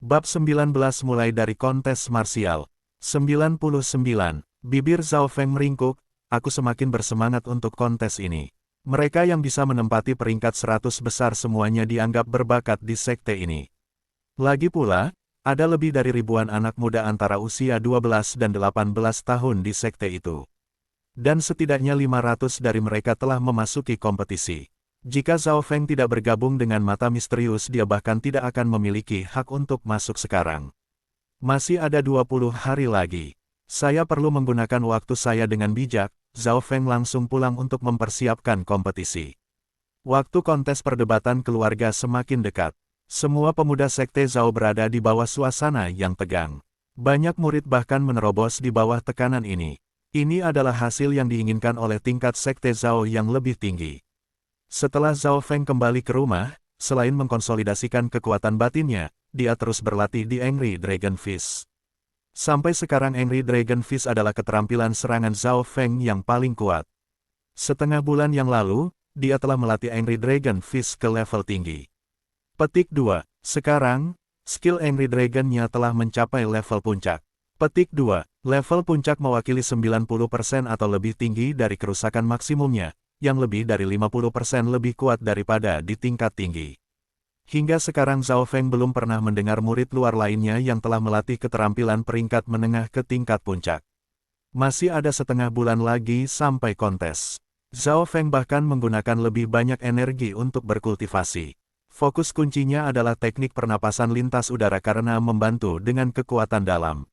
Bab 19 mulai dari kontes marsial. 99. Bibir Zhao Feng meringkuk, aku semakin bersemangat untuk kontes ini. Mereka yang bisa menempati peringkat 100 besar semuanya dianggap berbakat di sekte ini. Lagi pula, ada lebih dari ribuan anak muda antara usia 12 dan 18 tahun di sekte itu. Dan setidaknya 500 dari mereka telah memasuki kompetisi. Jika Zhao Feng tidak bergabung dengan mata misterius, dia bahkan tidak akan memiliki hak untuk masuk sekarang. Masih ada 20 hari lagi. Saya perlu menggunakan waktu saya dengan bijak. Zhao Feng langsung pulang untuk mempersiapkan kompetisi. Waktu kontes perdebatan keluarga semakin dekat. Semua pemuda sekte Zhao berada di bawah suasana yang tegang. Banyak murid bahkan menerobos di bawah tekanan ini. Ini adalah hasil yang diinginkan oleh tingkat sekte Zhao yang lebih tinggi. Setelah Zhao Feng kembali ke rumah, selain mengkonsolidasikan kekuatan batinnya, dia terus berlatih di Angry Dragon Fist. Sampai sekarang Angry Dragon Fist adalah keterampilan serangan Zhao Feng yang paling kuat. Setengah bulan yang lalu, dia telah melatih Angry Dragon Fist ke level tinggi. Petik 2. Sekarang, skill Angry Dragon-nya telah mencapai level puncak. Petik 2. Level puncak mewakili 90% atau lebih tinggi dari kerusakan maksimumnya, yang lebih dari 50% lebih kuat daripada di tingkat tinggi. Hingga sekarang Zhao Feng belum pernah mendengar murid luar lainnya yang telah melatih keterampilan peringkat menengah ke tingkat puncak. Masih ada setengah bulan lagi sampai kontes. Zhao Feng bahkan menggunakan lebih banyak energi untuk berkultivasi. Fokus kuncinya adalah teknik pernapasan lintas udara karena membantu dengan kekuatan dalam.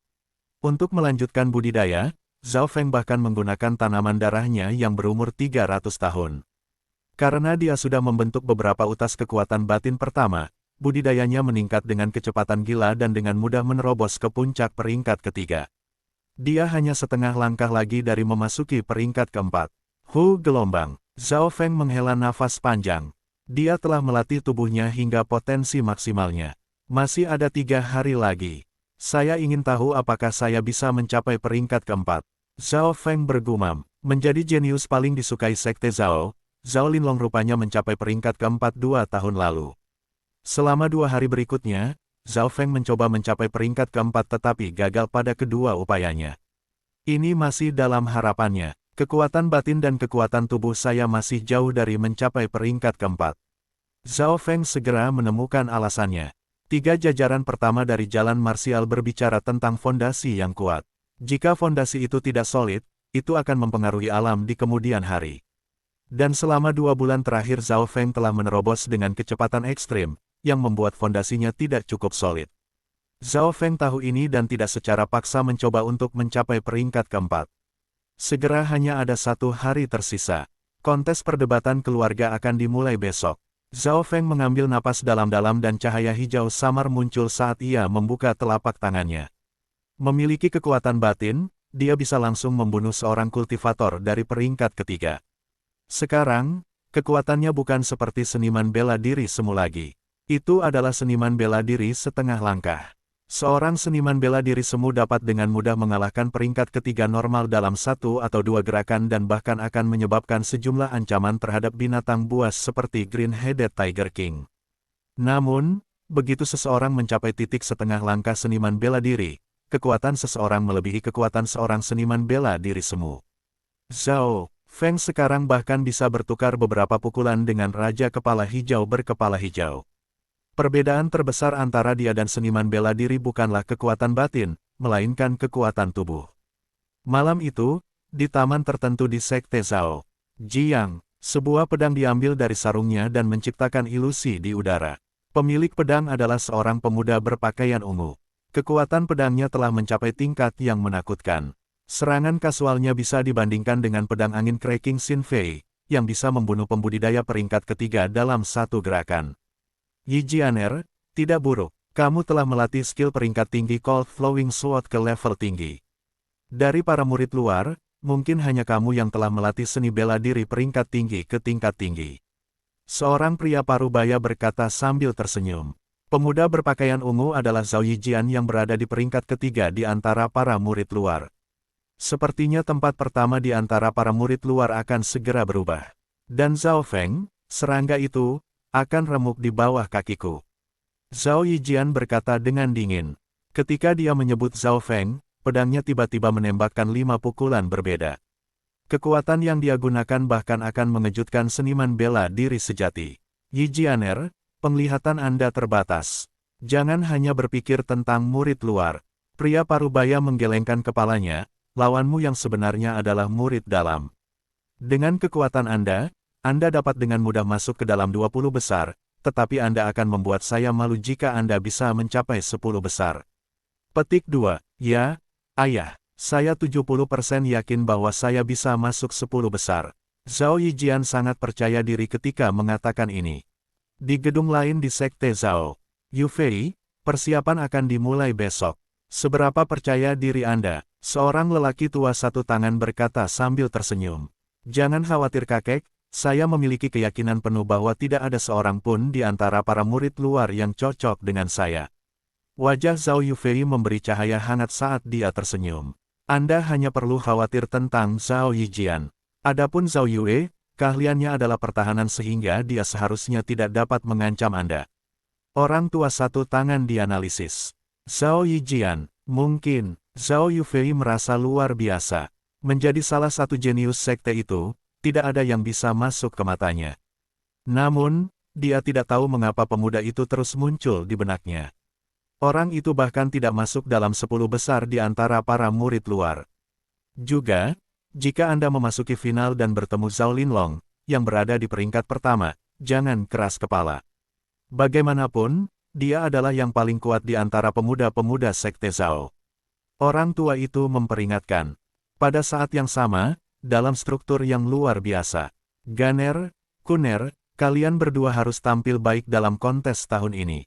Untuk melanjutkan budidaya, Zhao Feng bahkan menggunakan tanaman darahnya yang berumur 300 tahun. Karena dia sudah membentuk beberapa utas kekuatan batin pertama, budidayanya meningkat dengan kecepatan gila dan dengan mudah menerobos ke puncak peringkat ketiga. Dia hanya setengah langkah lagi dari memasuki peringkat keempat. Gelombang. Zhao Feng menghela nafas panjang. Dia telah melatih tubuhnya hingga potensi maksimalnya. Masih ada 3 hari lagi. Saya ingin tahu apakah saya bisa mencapai peringkat keempat. Zhao Feng bergumam. Menjadi jenius paling disukai sekte Zhao, Zhao Linlong rupanya mencapai peringkat keempat 2 tahun lalu. Selama 2 hari berikutnya, Zhao Feng mencoba mencapai peringkat keempat tetapi gagal pada kedua upayanya. Ini masih dalam harapannya. Kekuatan batin dan kekuatan tubuh saya masih jauh dari mencapai peringkat keempat. Zhao Feng segera menemukan alasannya. 3 jajaran pertama dari jalan marsial berbicara tentang fondasi yang kuat. Jika fondasi itu tidak solid, itu akan mempengaruhi alam di kemudian hari. Dan selama 2 bulan terakhir Zhao Feng telah menerobos dengan kecepatan ekstrim, yang membuat fondasinya tidak cukup solid. Zhao Feng tahu ini dan tidak secara paksa mencoba untuk mencapai peringkat keempat. Segera hanya ada 1 hari tersisa. Kontes perdebatan keluarga akan dimulai besok. Zhao Feng mengambil napas dalam-dalam dan cahaya hijau samar muncul saat ia membuka telapak tangannya. Memiliki kekuatan batin, dia bisa langsung membunuh seorang kultivator dari peringkat ketiga. Sekarang, kekuatannya bukan seperti seniman bela diri semu lagi. Itu adalah seniman bela diri setengah langkah. Seorang seniman bela diri semu dapat dengan mudah mengalahkan peringkat ketiga normal dalam 1 atau 2 gerakan dan bahkan akan menyebabkan sejumlah ancaman terhadap binatang buas seperti Green-Headed Tiger King. Namun, begitu seseorang mencapai titik setengah langkah seniman bela diri, kekuatan seseorang melebihi kekuatan seorang seniman bela diri semu. Zhao Feng sekarang bahkan bisa bertukar beberapa pukulan dengan Raja Kepala Hijau berkepala hijau. Perbedaan terbesar antara dia dan seniman bela diri bukanlah kekuatan batin, melainkan kekuatan tubuh. Malam itu, di taman tertentu di sekte Zhao, Jiang, sebuah pedang diambil dari sarungnya dan menciptakan ilusi di udara. Pemilik pedang adalah seorang pemuda berpakaian ungu. Kekuatan pedangnya telah mencapai tingkat yang menakutkan. Serangan kasualnya bisa dibandingkan dengan pedang angin Cracking Xin Fei, yang bisa membunuh pembudidaya peringkat ketiga dalam 1 gerakan. Yi Jianer, tidak buruk. Kamu telah melatih skill peringkat tinggi Cold Flowing Sword ke level tinggi. Dari para murid luar, mungkin hanya kamu yang telah melatih seni bela diri peringkat tinggi ke tingkat tinggi. Seorang pria parubaya berkata sambil tersenyum. Pemuda berpakaian ungu adalah Zhao Yijian yang berada di peringkat ketiga di antara para murid luar. Sepertinya tempat pertama di antara para murid luar akan segera berubah. Dan Zhao Feng, serangga itu, akan remuk di bawah kakiku. Zhao Yijian berkata dengan dingin. Ketika dia menyebut Zhao Feng, pedangnya tiba-tiba menembakkan 5 pukulan berbeda. Kekuatan yang dia gunakan bahkan akan mengejutkan seniman bela diri sejati. Yijianer, penglihatan Anda terbatas. Jangan hanya berpikir tentang murid luar. Pria parubaya menggelengkan kepalanya, lawanmu yang sebenarnya adalah murid dalam. Dengan kekuatan Anda dapat dengan mudah masuk ke dalam 20 besar, tetapi Anda akan membuat saya malu jika Anda bisa mencapai 10 besar. Petik 2. Ya, ayah, saya 70% yakin bahwa saya bisa masuk 10 besar. Zhao Yijian sangat percaya diri ketika mengatakan ini. Di gedung lain di Sekte Zhao Yufei, persiapan akan dimulai besok. Seberapa percaya diri Anda? Seorang lelaki tua satu tangan berkata sambil tersenyum. Jangan khawatir kakek, saya memiliki keyakinan penuh bahwa tidak ada seorang pun di antara para murid luar yang cocok dengan saya. Wajah Zhao Yufei memberi cahaya hangat saat dia tersenyum. Anda hanya perlu khawatir tentang Zhao Yijian. Adapun Zhao Yue, keahliannya adalah pertahanan sehingga dia seharusnya tidak dapat mengancam Anda. Orang tua satu tangan dianalisis. Zhao Yijian, mungkin, Zhao Yufei merasa luar biasa. Menjadi salah satu jenius sekte itu, tidak ada yang bisa masuk ke matanya. Namun, dia tidak tahu mengapa pemuda itu terus muncul di benaknya. Orang itu bahkan tidak masuk dalam 10 besar di antara para murid luar. Juga, jika Anda memasuki final dan bertemu Zhao Linlong, yang berada di peringkat pertama, jangan keras kepala. Bagaimanapun, dia adalah yang paling kuat di antara pemuda-pemuda sekte Zhao. Orang tua itu memperingatkan. Pada saat yang sama, dalam struktur yang luar biasa, Ganer, Kuner, kalian berdua harus tampil baik dalam kontes tahun ini.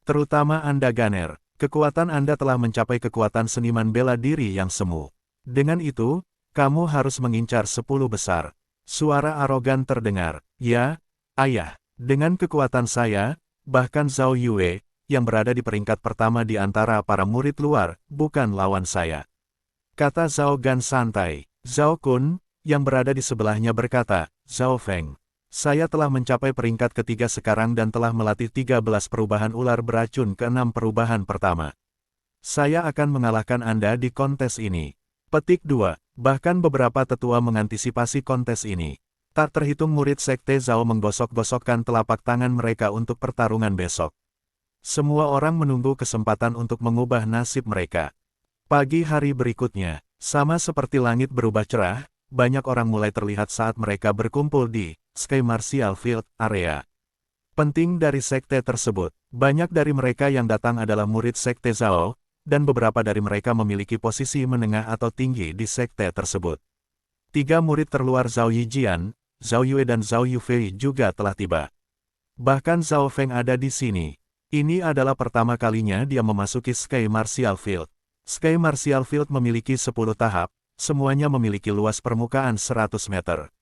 Terutama Anda Ganer, kekuatan Anda telah mencapai kekuatan seniman bela diri yang semu. Dengan itu, kamu harus mengincar 10 besar. Suara arogan terdengar. Ya, ayah, dengan kekuatan saya, bahkan Zhao Yue, yang berada di peringkat pertama di antara para murid luar, bukan lawan saya. Kata Zhao Gan santai. Zhao Kun, yang berada di sebelahnya berkata, Zhao Feng, saya telah mencapai peringkat ketiga sekarang dan telah melatih 13 perubahan ular beracun ke-6 perubahan pertama. Saya akan mengalahkan Anda di kontes ini. Petik 2. Bahkan beberapa tetua mengantisipasi kontes ini. Tak terhitung murid sekte Zhao menggosok-gosokkan telapak tangan mereka untuk pertarungan besok. Semua orang menunggu kesempatan untuk mengubah nasib mereka. Pagi hari berikutnya, sama seperti langit berubah cerah, banyak orang mulai terlihat saat mereka berkumpul di Sky Martial Field area. Penting dari sekte tersebut, banyak dari mereka yang datang adalah murid sekte Zhao, dan beberapa dari mereka memiliki posisi menengah atau tinggi di sekte tersebut. 3 murid terluar Zhao Yijian, Zhao Yue dan Zhao Yufei juga telah tiba. Bahkan Zhao Feng ada di sini. Ini adalah pertama kalinya dia memasuki Sky Martial Field. Sky Martial Field memiliki 10 tahap, semuanya memiliki luas permukaan 100 meter.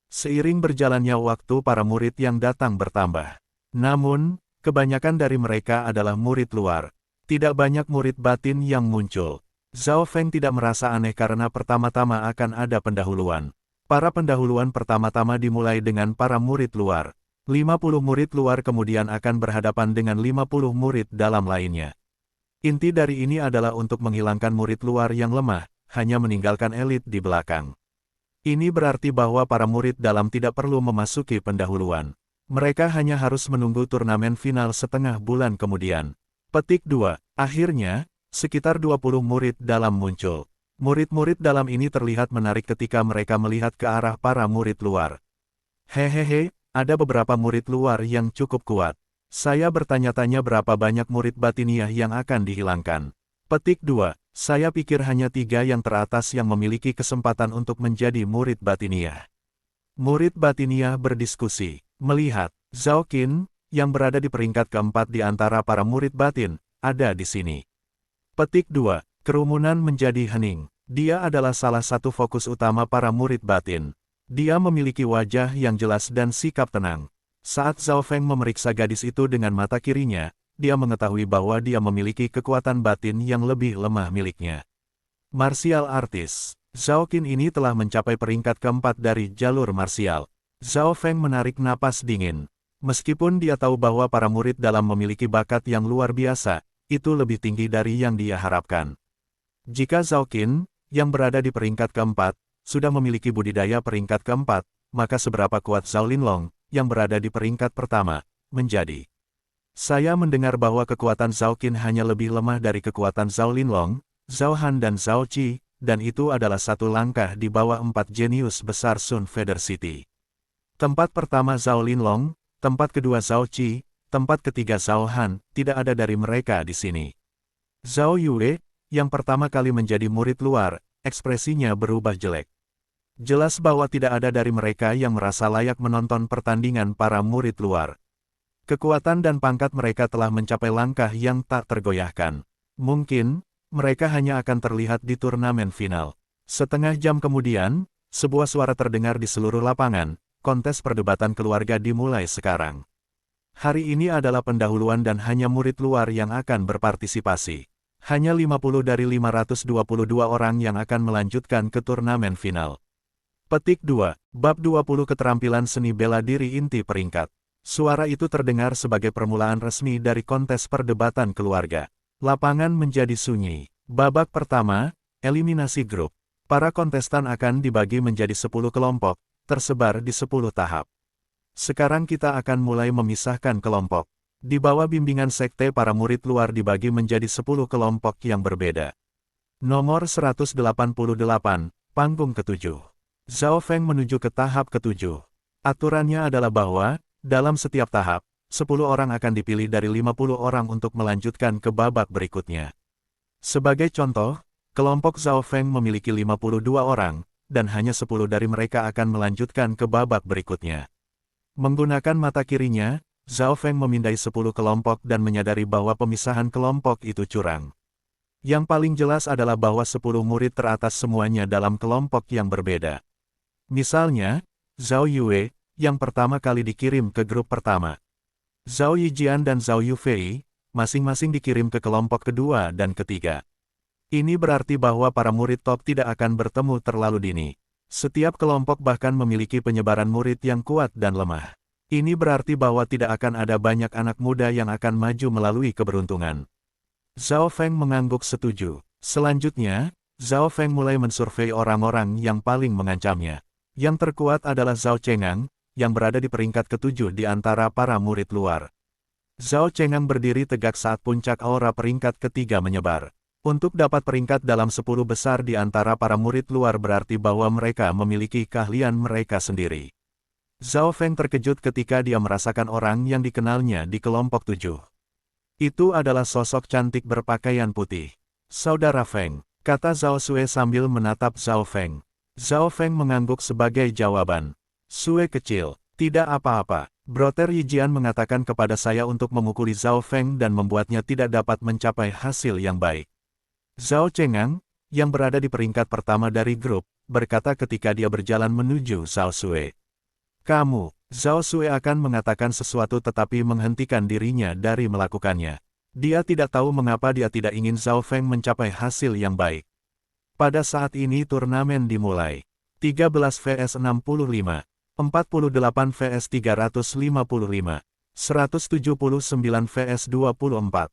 Seiring berjalannya waktu para murid yang datang bertambah. Namun, kebanyakan dari mereka adalah murid luar. Tidak banyak murid batin yang muncul. Zhao Feng tidak merasa aneh karena pertama-tama akan ada pendahuluan. Para pendahuluan pertama-tama dimulai dengan para murid luar. 50 murid luar kemudian akan berhadapan dengan 50 murid dalam lainnya. Inti dari ini adalah untuk menghilangkan murid luar yang lemah, hanya meninggalkan elit di belakang. Ini berarti bahwa para murid dalam tidak perlu memasuki pendahuluan. Mereka hanya harus menunggu turnamen final setengah bulan kemudian. Petik 2. Akhirnya, sekitar 20 murid dalam muncul. Murid-murid dalam ini terlihat menarik ketika mereka melihat ke arah para murid luar. Hehehe, ada beberapa murid luar yang cukup kuat. Saya bertanya-tanya berapa banyak murid batiniah yang akan dihilangkan. Petik 2. Saya pikir hanya 3 yang teratas yang memiliki kesempatan untuk menjadi murid batiniah. Murid batiniah berdiskusi. Melihat, Zhao Qin, yang berada di peringkat keempat di antara para murid batin, ada di sini. Petik 2. Kerumunan menjadi hening. Dia adalah salah satu fokus utama para murid batin. Dia memiliki wajah yang jelas dan sikap tenang. Saat Zhao Feng memeriksa gadis itu dengan mata kirinya, dia mengetahui bahwa dia memiliki kekuatan batin yang lebih lemah miliknya. Martial Artist. Zhao Qin ini telah mencapai peringkat keempat dari jalur martial. Zhao Feng menarik napas dingin. Meskipun dia tahu bahwa para murid dalam memiliki bakat yang luar biasa, itu lebih tinggi dari yang dia harapkan. Jika Zhao Qin, yang berada di peringkat keempat, sudah memiliki budidaya peringkat keempat, maka seberapa kuat Zhao Linlong, yang berada di peringkat pertama, menjadi. Saya mendengar bahwa kekuatan Zhao Qin hanya lebih lemah dari kekuatan Zhao Linlong, Zhao Han dan Zhao Qi, dan itu adalah satu langkah di bawah 4 jenius besar Sun Feather City. Tempat pertama Zhao Linlong, tempat kedua Zhao Qi, tempat ketiga Zhao Han, tidak ada dari mereka di sini. Zhao Yue, yang pertama kali menjadi murid luar, ekspresinya berubah jelek. Jelas bahwa tidak ada dari mereka yang merasa layak menonton pertandingan para murid luar. Kekuatan dan pangkat mereka telah mencapai langkah yang tak tergoyahkan. Mungkin, mereka hanya akan terlihat di turnamen final. Setengah jam kemudian, sebuah suara terdengar di seluruh lapangan. Kontes perdebatan keluarga dimulai sekarang. Hari ini adalah pendahuluan dan hanya murid luar yang akan berpartisipasi. Hanya 50 dari 522 orang yang akan melanjutkan ke turnamen final. Petik 2. Bab 20 Keterampilan Seni Bela Diri Inti Peringkat. Suara itu terdengar sebagai permulaan resmi dari kontes perdebatan keluarga. Lapangan menjadi sunyi. Babak pertama, eliminasi grup. Para kontestan akan dibagi menjadi 10 kelompok, tersebar di 10 tahap. Sekarang kita akan mulai memisahkan kelompok. Di bawah bimbingan sekte para murid luar dibagi menjadi 10 kelompok yang berbeda. Nomor 188, panggung ke-7. Zhao Feng menuju ke tahap ke-7. Aturannya adalah bahwa, dalam setiap tahap, 10 orang akan dipilih dari 50 orang untuk melanjutkan ke babak berikutnya. Sebagai contoh, kelompok Zhao Feng memiliki 52 orang, dan hanya 10 dari mereka akan melanjutkan ke babak berikutnya. Menggunakan mata kirinya, Zhao Feng memindai 10 kelompok dan menyadari bahwa pemisahan kelompok itu curang. Yang paling jelas adalah bahwa 10 murid teratas semuanya dalam kelompok yang berbeda. Misalnya, Zhao Yue, yang pertama kali dikirim ke grup pertama. Zhao Yijian dan Zhao Yufei, masing-masing dikirim ke kelompok kedua dan ketiga. Ini berarti bahwa para murid top tidak akan bertemu terlalu dini. Setiap kelompok bahkan memiliki penyebaran murid yang kuat dan lemah. Ini berarti bahwa tidak akan ada banyak anak muda yang akan maju melalui keberuntungan. Zhao Feng mengangguk setuju. Selanjutnya, Zhao Feng mulai mensurvei orang-orang yang paling mengancamnya. Yang terkuat adalah Zhao Chengang, yang berada di peringkat ke-7 di antara para murid luar. Zhao Chengang berdiri tegak saat puncak aura peringkat ketiga menyebar. Untuk dapat peringkat dalam 10 besar di antara para murid luar berarti bahwa mereka memiliki keahlian mereka sendiri. Zhao Feng terkejut ketika dia merasakan orang yang dikenalnya di kelompok 7. Itu adalah sosok cantik berpakaian putih. Saudara Feng, kata Zhao Sue sambil menatap Zhao Feng. Zhao Feng mengangguk sebagai jawaban. Sue kecil, tidak apa-apa. Broter Yijian mengatakan kepada saya untuk memukuli Zhao Feng dan membuatnya tidak dapat mencapai hasil yang baik. Zhao Chengang, yang berada di peringkat pertama dari grup, berkata ketika dia berjalan menuju Zhao Sue. Kamu, Zhao Sue akan mengatakan sesuatu tetapi menghentikan dirinya dari melakukannya. Dia tidak tahu mengapa dia tidak ingin Zhao Feng mencapai hasil yang baik. Pada saat ini turnamen dimulai. 13 vs 65, 48 vs 355, 179 vs 24.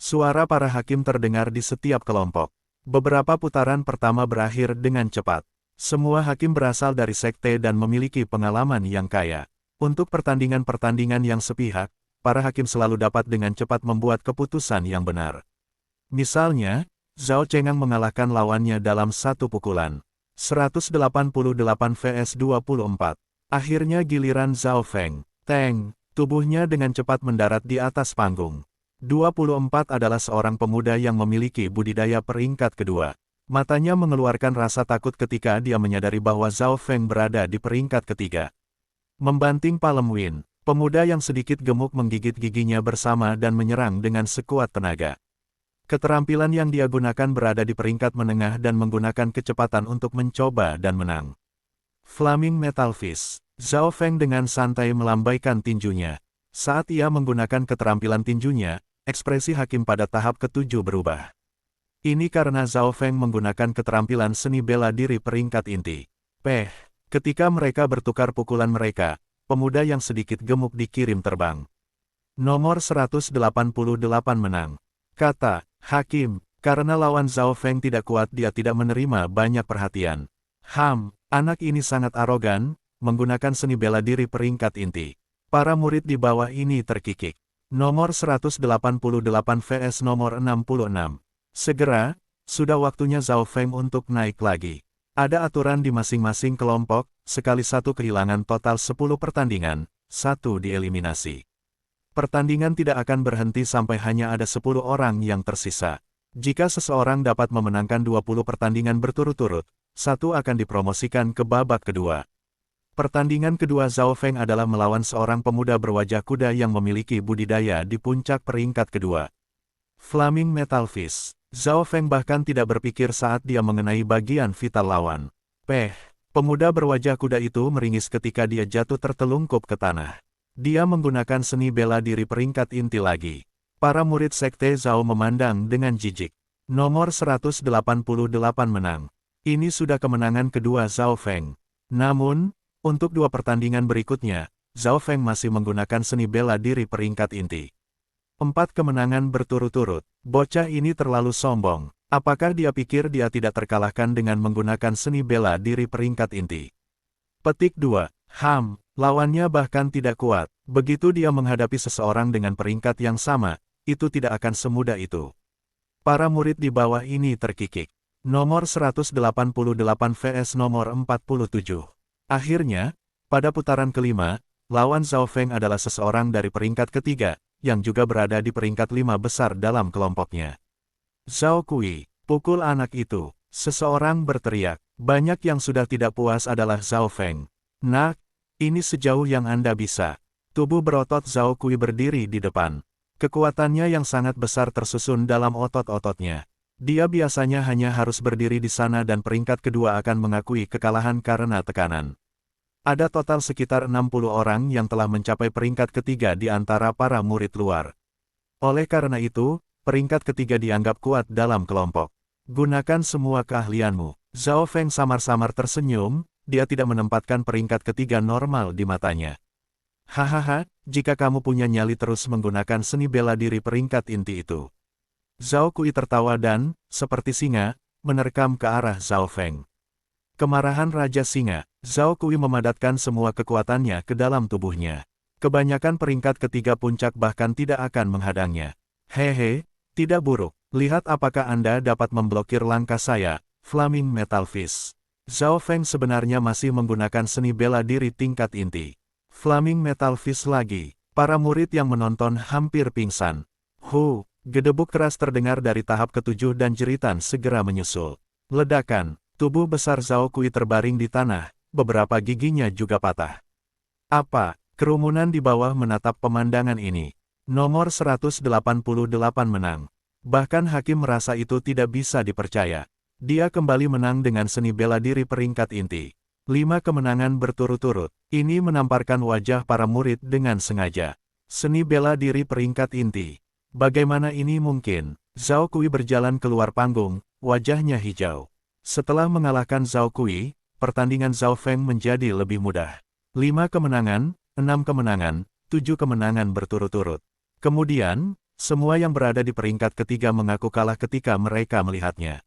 Suara para hakim terdengar di setiap kelompok. Beberapa putaran pertama berakhir dengan cepat. Semua hakim berasal dari sekte dan memiliki pengalaman yang kaya. Untuk pertandingan-pertandingan yang sepihak, para hakim selalu dapat dengan cepat membuat keputusan yang benar. Misalnya, Zhao Chengang mengalahkan lawannya dalam satu pukulan. 188 vs 24. Akhirnya giliran Zhao Feng. Teng, tubuhnya dengan cepat mendarat di atas panggung. 24 adalah seorang pemuda yang memiliki budidaya peringkat kedua. Matanya mengeluarkan rasa takut ketika dia menyadari bahwa Zhao Feng berada di peringkat ketiga. Membanting Palem Win, pemuda yang sedikit gemuk menggigit giginya bersama dan menyerang dengan sekuat tenaga. Keterampilan yang dia gunakan berada di peringkat menengah dan menggunakan kecepatan untuk mencoba dan menang. Flaming Metal Fist. Zhao Feng dengan santai melambaikan tinjunya. Saat ia menggunakan keterampilan tinjunya, ekspresi hakim pada tahap ke-7 berubah. Ini karena Zhao Feng menggunakan keterampilan seni bela diri peringkat inti. Ketika mereka bertukar pukulan mereka, pemuda yang sedikit gemuk dikirim terbang. Nomor 188 menang. Kata hakim, karena lawan Zhao Feng tidak kuat dia tidak menerima banyak perhatian. Anak ini sangat arogan, menggunakan seni bela diri peringkat inti. Para murid di bawah ini terkikik. Nomor 188 vs nomor 66. Segera, sudah waktunya Zhao Feng untuk naik lagi. Ada aturan di masing-masing kelompok, sekali satu kehilangan total 10 pertandingan, satu dieliminasi. Pertandingan tidak akan berhenti sampai hanya ada 10 orang yang tersisa. Jika seseorang dapat memenangkan 20 pertandingan berturut-turut, satu akan dipromosikan ke babak kedua. Pertandingan kedua Zhao Feng adalah melawan seorang pemuda berwajah kuda yang memiliki budidaya di puncak peringkat kedua. Flaming Metal Fist. Zhao Feng bahkan tidak berpikir saat dia mengenai bagian vital lawan. Pemuda berwajah kuda itu meringis ketika dia jatuh tertelungkup ke tanah. Dia menggunakan seni bela diri peringkat inti lagi. Para murid sekte Zhao memandang dengan jijik. Nomor 188 menang. Ini sudah kemenangan kedua Zhao Feng. Namun, untuk dua pertandingan berikutnya, Zhao Feng masih menggunakan seni bela diri peringkat inti. 4 kemenangan berturut-turut. Bocah ini terlalu sombong. Apakah dia pikir dia tidak terkalahkan dengan menggunakan seni bela diri peringkat inti? Petik 2. Lawannya bahkan tidak kuat. Begitu dia menghadapi seseorang dengan peringkat yang sama, itu tidak akan semudah itu. Para murid di bawah ini terkikik. Nomor 188 vs nomor 47. Akhirnya, pada putaran kelima, lawan Zhao Feng adalah seseorang dari peringkat ketiga, yang juga berada di peringkat 5 besar dalam kelompoknya. Zhao Kui, pukul anak itu. Seseorang berteriak. Banyak yang sudah tidak puas adalah Zhao Feng. Nak, ini sejauh yang Anda bisa. Tubuh berotot Zhao Kui berdiri di depan. Kekuatannya yang sangat besar tersusun dalam otot-ototnya. Dia biasanya hanya harus berdiri di sana dan peringkat kedua akan mengakui kekalahan karena tekanan. Ada total sekitar 60 orang yang telah mencapai peringkat ketiga di antara para murid luar. Oleh karena itu, peringkat ketiga dianggap kuat dalam kelompok. Gunakan semua keahlianmu. Zhao Feng samar-samar tersenyum, dia tidak menempatkan peringkat ketiga normal di matanya. Hahaha, jika kamu punya nyali terus menggunakan seni bela diri peringkat inti itu. Zhao Kui tertawa dan, seperti singa, menerkam ke arah Zhao Feng. Kemarahan Raja Singa, Zhao Kui memadatkan semua kekuatannya ke dalam tubuhnya. Kebanyakan peringkat ketiga puncak bahkan tidak akan menghadangnya. Hehe, tidak buruk. Lihat apakah Anda dapat memblokir langkah saya, Flaming Metal Fist. Zhao Feng sebenarnya masih menggunakan seni bela diri tingkat inti. Flaming Metal Fist lagi. Para murid yang menonton hampir pingsan. Gedebuk keras terdengar dari tahap ketujuh dan jeritan segera menyusul. Ledakan, tubuh besar Zhao Kui terbaring di tanah, beberapa giginya juga patah. Kerumunan di bawah menatap pemandangan ini. Nomor 188 menang. Bahkan hakim merasa itu tidak bisa dipercaya. Dia kembali menang dengan seni bela diri peringkat inti. 5 kemenangan berturut-turut. Ini menamparkan wajah para murid dengan sengaja. Seni bela diri peringkat inti. Bagaimana ini mungkin? Zhao Kui berjalan keluar panggung, wajahnya hijau. Setelah mengalahkan Zhao Kui, pertandingan Zhao Feng menjadi lebih mudah. 5 kemenangan, 6 kemenangan, 7 kemenangan berturut-turut. Kemudian, semua yang berada di peringkat ketiga mengaku kalah ketika mereka melihatnya.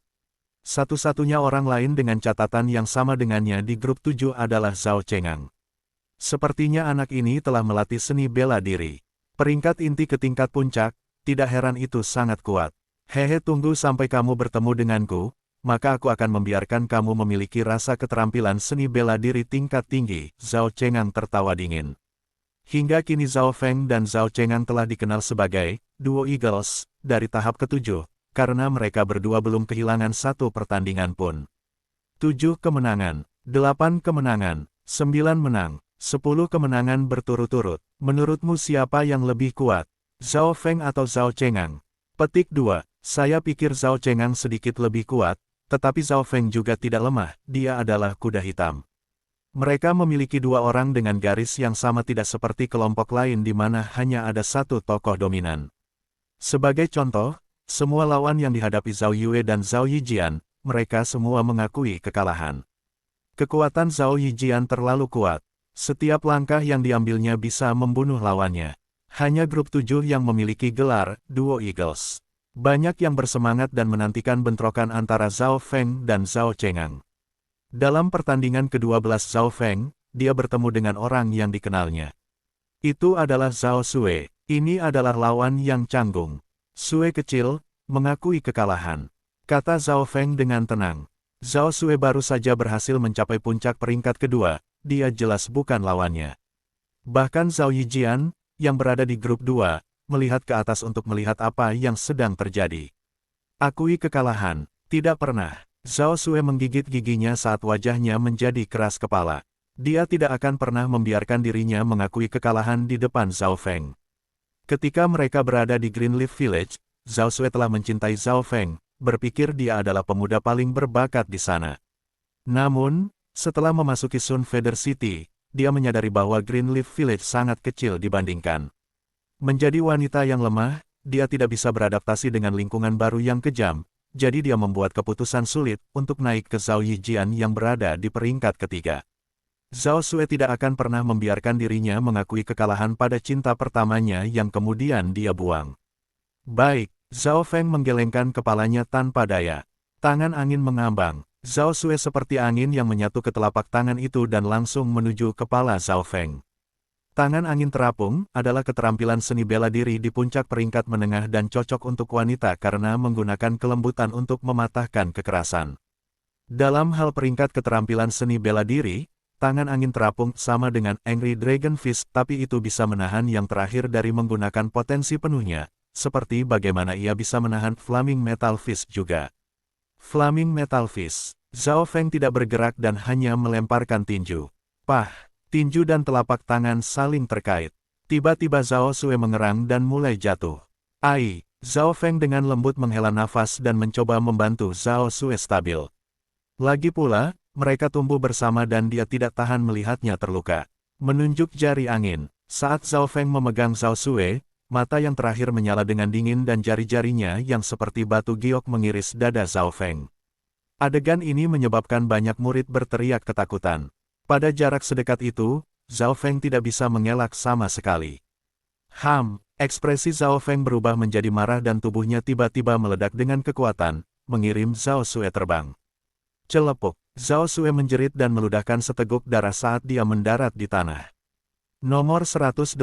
Satu-satunya orang lain dengan catatan yang sama dengannya di grup 7 adalah Zhao Chengang. Sepertinya anak ini telah melatih seni bela diri. Peringkat inti ke tingkat puncak, tidak heran itu sangat kuat. Tunggu sampai kamu bertemu denganku, maka aku akan membiarkan kamu memiliki rasa keterampilan seni bela diri tingkat tinggi. Zhao Chengang tertawa dingin. Hingga kini Zhao Feng dan Zhao Chengang telah dikenal sebagai duo Eagles dari tahap ketujuh, karena mereka berdua belum kehilangan satu pertandingan pun. 7 kemenangan, 8 kemenangan, 9 menang, 10 kemenangan berturut-turut. Menurutmu siapa yang lebih kuat? Zhao Feng atau Zhao Chengang? Petik 2. Saya pikir Zhao Chengang sedikit lebih kuat, tetapi Zhao Feng juga tidak lemah, dia adalah kuda hitam. Mereka memiliki dua orang dengan garis yang sama tidak seperti kelompok lain di mana hanya ada satu tokoh dominan. Sebagai contoh, semua lawan yang dihadapi Zhao Yue dan Zhao Yijian, mereka semua mengakui kekalahan. Kekuatan Zhao Yijian terlalu kuat. Setiap langkah yang diambilnya bisa membunuh lawannya. Hanya grup 7 yang memiliki gelar Duo Eagles. Banyak yang bersemangat dan menantikan bentrokan antara Zhao Feng dan Zhao Chengang. Dalam pertandingan ke-12 Zhao Feng, dia bertemu dengan orang yang dikenalnya. Itu adalah Zhao Sue. Ini adalah lawan yang canggung. Sue kecil, mengakui kekalahan. Kata Zhao Feng dengan tenang. Zhao Sue baru saja berhasil mencapai puncak peringkat kedua, dia jelas bukan lawannya. Bahkan Zhao Yijian, yang berada di grup 2, melihat ke atas untuk melihat apa yang sedang terjadi. Akui kekalahan, tidak pernah. Zhao Sue menggigit giginya saat wajahnya menjadi keras kepala. Dia tidak akan pernah membiarkan dirinya mengakui kekalahan di depan Zhao Feng. Ketika mereka berada di Greenleaf Village, Zhao Sue telah mencintai Zhao Feng, berpikir dia adalah pemuda paling berbakat di sana. Namun, setelah memasuki Sun Feather City, dia menyadari bahwa Greenleaf Village sangat kecil dibandingkan. Menjadi wanita yang lemah, dia tidak bisa beradaptasi dengan lingkungan baru yang kejam, jadi dia membuat keputusan sulit untuk naik ke Zhao Yijian yang berada di peringkat ketiga. Zhao Sue tidak akan pernah membiarkan dirinya mengakui kekalahan pada cinta pertamanya yang kemudian dia buang. Baik, Zhao Feng menggelengkan kepalanya tanpa daya. Tangan angin mengambang. Zhao Sue seperti angin yang menyatu ke telapak tangan itu dan langsung menuju kepala Zhao Feng. Tangan angin terapung adalah keterampilan seni bela diri di puncak peringkat menengah dan cocok untuk wanita karena menggunakan kelembutan untuk mematahkan kekerasan. Dalam hal peringkat keterampilan seni bela diri, tangan angin terapung sama dengan Angry Dragon Fist, tapi itu bisa menahan yang terakhir dari menggunakan potensi penuhnya, seperti bagaimana ia bisa menahan Flaming Metal Fist juga. Flaming Metal Fist. Zhao Feng tidak bergerak dan hanya melemparkan tinju. Pah, tinju dan telapak tangan saling terkait. Tiba-tiba Zhao Sue mengerang dan mulai jatuh. Ai, Zhao Feng dengan lembut menghela nafas dan mencoba membantu Zhao Sue stabil. Lagi pula, mereka tumbuh bersama dan dia tidak tahan melihatnya terluka. Menunjuk jari angin, saat Zhao Feng memegang Zhao Sue, mata yang terakhir menyala dengan dingin dan jari-jarinya yang seperti batu giok mengiris dada Zhao Feng. Adegan ini menyebabkan banyak murid berteriak ketakutan. Pada jarak sedekat itu, Zhao Feng tidak bisa mengelak sama sekali. Ekspresi Zhao Feng berubah menjadi marah dan tubuhnya tiba-tiba meledak dengan kekuatan, mengirim Zhao Sue terbang. Celepuk, Zhao Sue menjerit dan meludahkan seteguk darah saat dia mendarat di tanah. Nomor 188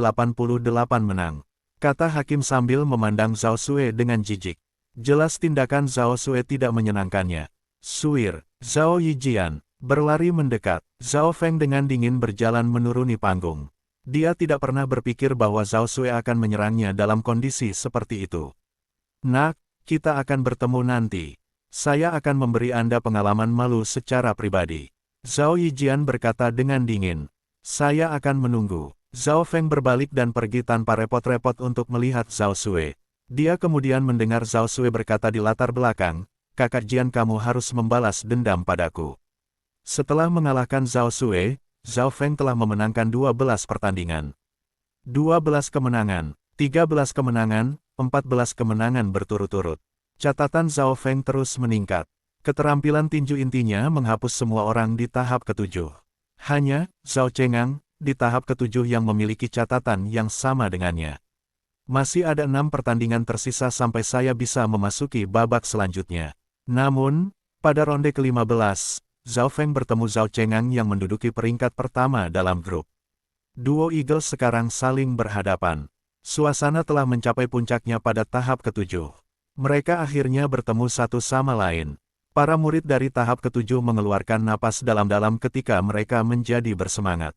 menang, kata hakim sambil memandang Zhao Sue dengan jijik. Jelas tindakan Zhao Sue tidak menyenangkannya. Suir, Zhao Yijian, berlari mendekat. Zhao Feng dengan dingin berjalan menuruni panggung. Dia tidak pernah berpikir bahwa Zhao Sue akan menyerangnya dalam kondisi seperti itu. Nak, kita akan bertemu nanti. Saya akan memberi Anda pengalaman malu secara pribadi. Zhao Yijian berkata dengan dingin. Saya akan menunggu. Zhao Feng berbalik dan pergi tanpa repot-repot untuk melihat Zhao Sue. Dia kemudian mendengar Zhao Sue berkata di latar belakang, Kakak Jian, kamu harus membalas dendam padaku. Setelah mengalahkan Zhao Sue, Zhao Feng telah memenangkan 12 pertandingan. 12 kemenangan, 13 kemenangan, 14 kemenangan berturut-turut. Catatan Zhao Feng terus meningkat. Keterampilan tinju intinya menghapus semua orang di tahap ke-7. Hanya, Zhao Chengang, di tahap ke-7 yang memiliki catatan yang sama dengannya. Masih ada 6 pertandingan tersisa sampai saya bisa memasuki babak selanjutnya. Namun, pada ronde ke-15, Zhao Feng bertemu Zhao Chengang yang menduduki peringkat pertama dalam grup. Duo Eagles sekarang saling berhadapan. Suasana telah mencapai puncaknya pada tahap ke-7. Mereka akhirnya bertemu satu sama lain. Para murid dari tahap ke-7 mengeluarkan napas dalam-dalam ketika mereka menjadi bersemangat.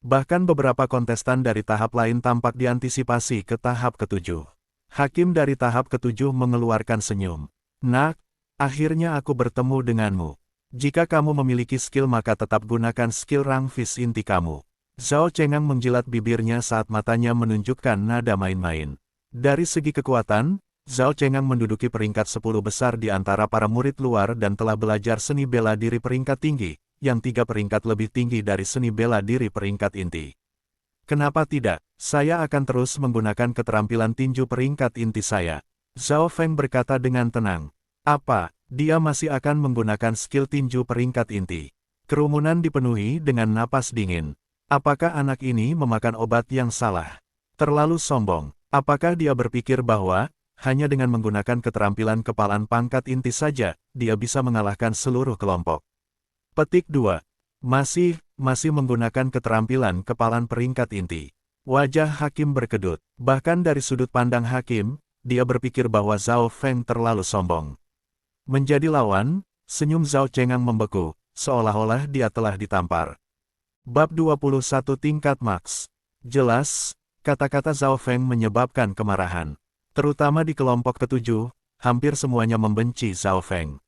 Bahkan beberapa kontestan dari tahap lain tampak diantisipasi ke tahap ke-7. Hakim dari tahap ke-7 mengeluarkan senyum. Nak, akhirnya aku bertemu denganmu. Jika kamu memiliki skill maka tetap gunakan skill Rang Fist inti kamu. Zhao Chengang menjilat bibirnya saat matanya menunjukkan nada main-main. Dari segi kekuatan, Zhao Chengang menduduki peringkat 10 besar di antara para murid luar dan telah belajar seni bela diri peringkat tinggi, yang 3 peringkat lebih tinggi dari seni bela diri peringkat inti. Kenapa tidak? Saya akan terus menggunakan keterampilan tinju peringkat inti saya. Zhao Feng berkata dengan tenang. Apa? Dia masih akan menggunakan skill tinju peringkat inti. Kerumunan dipenuhi dengan napas dingin. Apakah anak ini memakan obat yang salah? Terlalu sombong. Apakah dia berpikir bahwa, hanya dengan menggunakan keterampilan kepalan pangkat inti saja, dia bisa mengalahkan seluruh kelompok? Petik 2. Masih menggunakan keterampilan kepalan peringkat inti. Wajah Hakim berkedut. Bahkan dari sudut pandang Hakim, dia berpikir bahwa Zhao Feng terlalu sombong. Menjadi lawan, senyum Zhao Cengang membeku, seolah-olah dia telah ditampar. Bab 21 tingkat maks. Jelas, kata-kata Zhao Feng menyebabkan kemarahan. Terutama di kelompok ketujuh, hampir semuanya membenci Zhao Feng.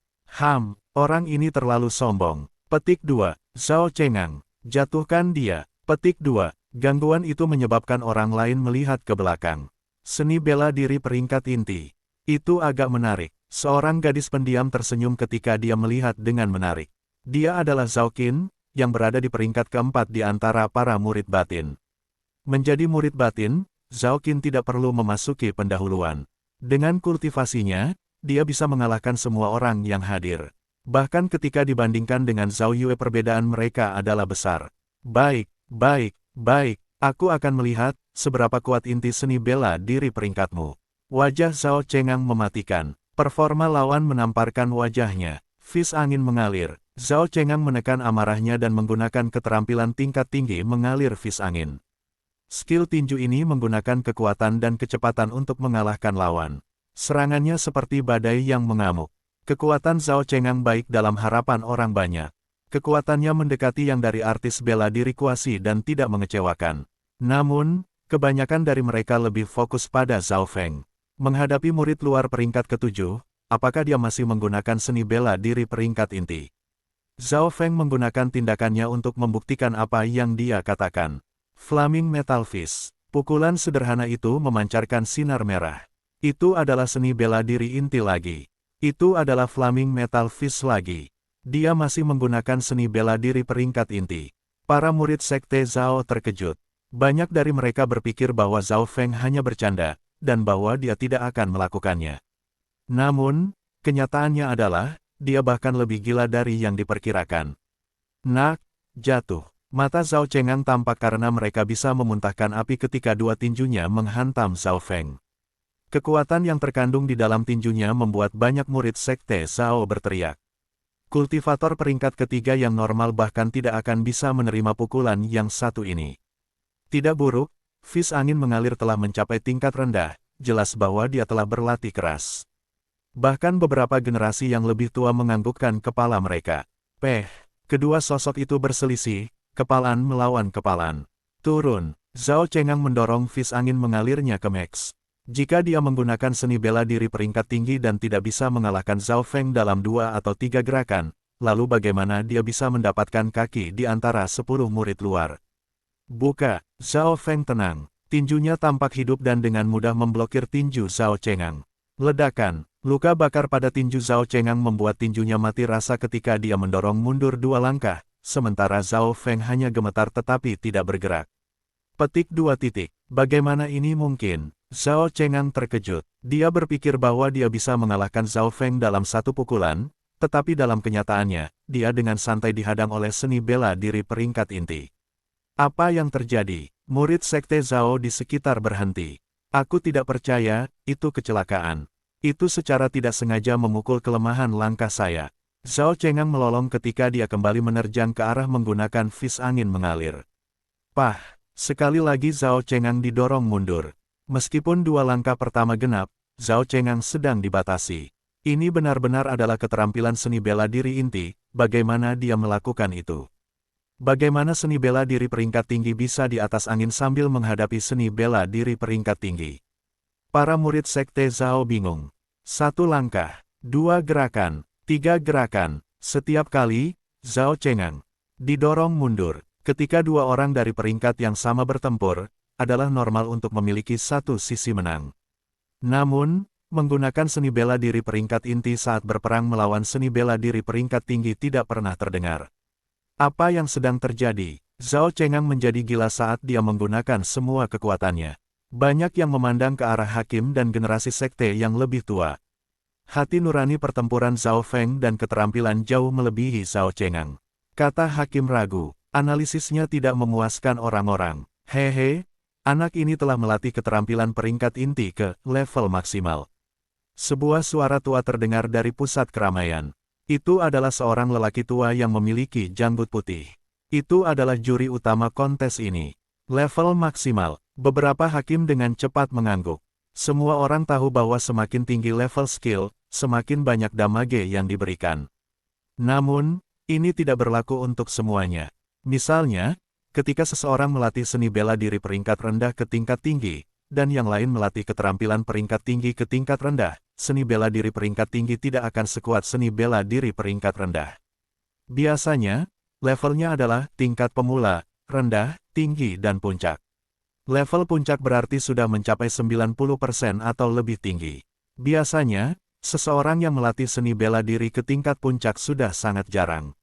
Orang ini terlalu sombong. Petik 2. Zhao Cengang, jatuhkan dia. Petik 2. Gangguan itu menyebabkan orang lain melihat ke belakang. Seni bela diri peringkat inti. Itu agak menarik. Seorang gadis pendiam tersenyum ketika dia melihat dengan menarik. Dia adalah Zhao Qin, yang berada di peringkat keempat di antara para murid batin. Menjadi murid batin, Zhao Qin tidak perlu memasuki pendahuluan. Dengan kultivasinya, dia bisa mengalahkan semua orang yang hadir. Bahkan ketika dibandingkan dengan Zhao Yue perbedaan mereka adalah besar. Baik, aku akan melihat seberapa kuat inti seni bela diri peringkatmu. Wajah Zhao Cengang mematikan. Performa lawan menamparkan wajahnya. Vis angin mengalir. Zhao Cengang menekan amarahnya dan menggunakan keterampilan tingkat tinggi mengalir vis angin. Skill tinju ini menggunakan kekuatan dan kecepatan untuk mengalahkan lawan. Serangannya seperti badai yang mengamuk. Kekuatan Zhao Cengang baik dalam harapan orang banyak. Kekuatannya mendekati yang dari artis bela diri kuasi dan tidak mengecewakan. Namun, kebanyakan dari mereka lebih fokus pada Zhao Feng. Menghadapi murid luar peringkat ketujuh, apakah dia masih menggunakan seni bela diri peringkat inti? Zhao Feng menggunakan tindakannya untuk membuktikan apa yang dia katakan. Flaming Metal Fist. Pukulan sederhana itu memancarkan sinar merah. Itu adalah seni bela diri inti lagi. Itu adalah Flaming Metal Fist lagi. Dia masih menggunakan seni bela diri peringkat inti. Para murid sekte Zhao terkejut. Banyak dari mereka berpikir bahwa Zhao Feng hanya bercanda, dan bahwa dia tidak akan melakukannya. Namun, kenyataannya adalah, dia bahkan lebih gila dari yang diperkirakan. Jatuh. Mata Zhao Cengang tampak karena mereka bisa memuntahkan api ketika dua tinjunya menghantam Zhao Feng. Kekuatan yang terkandung di dalam tinjunya membuat banyak murid sekte Zhao berteriak. Kultivator peringkat ketiga yang normal bahkan tidak akan bisa menerima pukulan yang satu ini. Tidak buruk, vis angin mengalir telah mencapai tingkat rendah, jelas bahwa dia telah berlatih keras. Bahkan beberapa generasi yang lebih tua menganggukkan kepala mereka. Kedua sosok itu berselisih, kepalan melawan kepalan. Turun, Zhao Cengang mendorong vis angin mengalirnya ke Max. Jika dia menggunakan seni bela diri peringkat tinggi dan tidak bisa mengalahkan Zhao Feng dalam 2 atau 3 gerakan, lalu bagaimana dia bisa mendapatkan kaki di antara 10 murid luar? Buka, Zhao Feng tenang. Tinjunya tampak hidup dan dengan mudah memblokir tinju Zhao Cengang. Ledakan, luka bakar pada tinju Zhao Cengang membuat tinjunya mati rasa ketika dia mendorong mundur 2 langkah, sementara Zhao Feng hanya gemetar tetapi tidak bergerak. Petik 2. Bagaimana ini mungkin? Zhao Cengang terkejut. Dia berpikir bahwa dia bisa mengalahkan Zhao Feng dalam satu pukulan, tetapi dalam kenyataannya, dia dengan santai dihadang oleh seni bela diri peringkat inti. Apa yang terjadi? Murid sekte Zhao di sekitar berhenti. Aku tidak percaya, itu kecelakaan. Itu secara tidak sengaja memukul kelemahan langkah saya. Zhao Cengang melolong ketika dia kembali menerjang ke arah menggunakan vis angin mengalir. Sekali lagi Zhao Cengang didorong mundur. Meskipun 2 langkah pertama genap, Zhao Cengang sedang dibatasi. Ini benar-benar adalah keterampilan seni bela diri inti, bagaimana dia melakukan itu? Bagaimana seni bela diri peringkat tinggi bisa di atas angin sambil menghadapi seni bela diri peringkat tinggi? Para murid sekte Zhao bingung. 1 langkah, 2 gerakan, 3 gerakan. Setiap kali, Zhao Cengang didorong mundur. Ketika 2 orang dari peringkat yang sama bertempur, adalah normal untuk memiliki satu sisi menang. Namun, menggunakan seni bela diri peringkat inti saat berperang melawan seni bela diri peringkat tinggi tidak pernah terdengar. Apa yang sedang terjadi? Zhao Cengang menjadi gila saat dia menggunakan semua kekuatannya. Banyak yang memandang ke arah Hakim dan generasi sekte yang lebih tua. Hati nurani pertempuran Zhao Feng dan keterampilan jauh melebihi Zhao Cengang. Kata Hakim ragu. Analisisnya tidak memuaskan orang-orang. Hehe, anak ini telah melatih keterampilan peringkat inti ke level maksimal. Sebuah suara tua terdengar dari pusat keramaian. Itu adalah seorang lelaki tua yang memiliki janggut putih. Itu adalah juri utama kontes ini. Level maksimal. Beberapa hakim dengan cepat mengangguk. Semua orang tahu bahwa semakin tinggi level skill, semakin banyak damage yang diberikan. Namun, ini tidak berlaku untuk semuanya. Misalnya, ketika seseorang melatih seni bela diri peringkat rendah ke tingkat tinggi, dan yang lain melatih keterampilan peringkat tinggi ke tingkat rendah, seni bela diri peringkat tinggi tidak akan sekuat seni bela diri peringkat rendah. Biasanya, levelnya adalah tingkat pemula, rendah, tinggi dan puncak. Level puncak berarti sudah mencapai 90% atau lebih tinggi. Biasanya, seseorang yang melatih seni bela diri ke tingkat puncak sudah sangat jarang.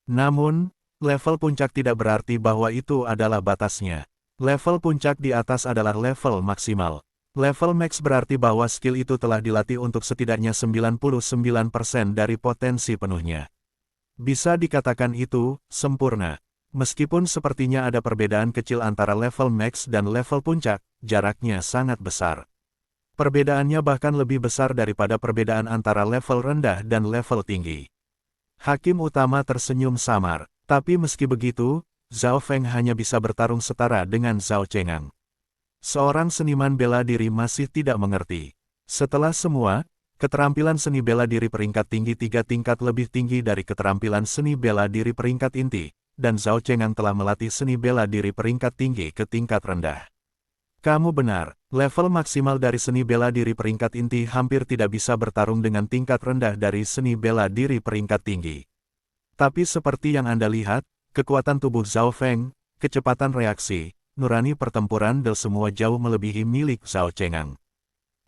Namun, level puncak tidak berarti bahwa itu adalah batasnya. Level puncak di atas adalah level maksimal. Level max berarti bahwa skill itu telah dilatih untuk setidaknya 99% dari potensi penuhnya. Bisa dikatakan itu sempurna. Meskipun sepertinya ada perbedaan kecil antara level max dan level puncak, jaraknya sangat besar. Perbedaannya bahkan lebih besar daripada perbedaan antara level rendah dan level tinggi. Hakim utama tersenyum samar, tapi meski begitu, Zhao Feng hanya bisa bertarung setara dengan Zhao Chengang. Seorang seniman bela diri masih tidak mengerti. Setelah semua, keterampilan seni bela diri peringkat tinggi 3 tingkat lebih tinggi dari keterampilan seni bela diri peringkat inti. Dan Zhao Chengang telah melatih seni bela diri peringkat tinggi ke tingkat rendah. Kamu benar, level maksimal dari seni bela diri peringkat inti hampir tidak bisa bertarung dengan tingkat rendah dari seni bela diri peringkat tinggi. Tapi seperti yang Anda lihat, kekuatan tubuh Zhao Feng, kecepatan reaksi, nurani pertempuran dan semua jauh melebihi milik Zhao Chengang.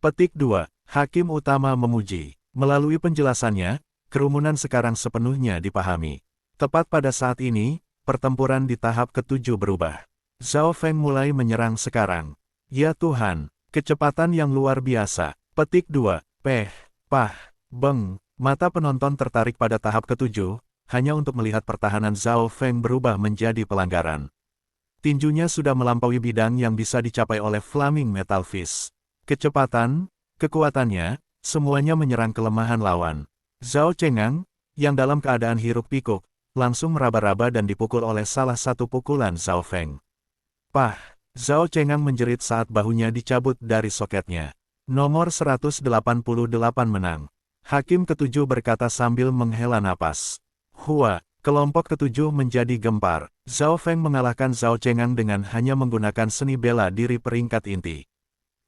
Petik 2. Hakim utama memuji. Melalui penjelasannya, kerumunan sekarang sepenuhnya dipahami. Tepat pada saat ini, pertempuran di tahap ke-7 berubah. Zhao Feng mulai menyerang sekarang. Ya Tuhan, kecepatan yang luar biasa. Petik 2. Beng. Mata penonton tertarik pada tahap ke-7, hanya untuk melihat pertahanan Zhao Feng berubah menjadi pelanggaran. Tinjunya sudah melampaui bidang yang bisa dicapai oleh Flaming Metal Fist. Kecepatan, kekuatannya, semuanya menyerang kelemahan lawan. Zhao Chengang, yang dalam keadaan hiruk-pikuk, langsung meraba-raba dan dipukul oleh salah satu pukulan Zhao Feng. Zhao Chengang menjerit saat bahunya dicabut dari soketnya. Nomor 188 menang. Hakim ke-7 berkata sambil menghela napas. Kelompok ke-7 menjadi gempar. Zhao Feng mengalahkan Zhao Chengang dengan hanya menggunakan seni bela diri peringkat inti.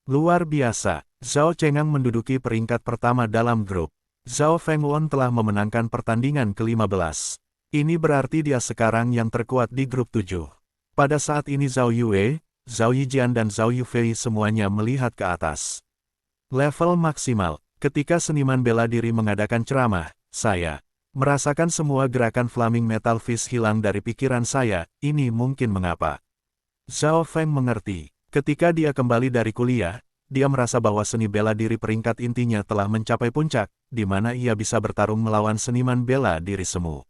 Luar biasa, Zhao Chengang menduduki peringkat pertama dalam grup. Zhao Feng Won telah memenangkan pertandingan ke-15. Ini berarti dia sekarang yang terkuat di grup 7. Pada saat ini Zhao Yue, Zhao Yijian dan Zhao Yufei semuanya melihat ke atas. Level maksimal. Ketika seniman bela diri mengadakan ceramah, saya merasakan semua gerakan Flaming Metal Fist hilang dari pikiran saya. Ini mungkin mengapa. Zhao Feng mengerti. Ketika dia kembali dari kuliah, dia merasa bahwa seni bela diri peringkat intinya telah mencapai puncak, di mana ia bisa bertarung melawan seniman bela diri semu.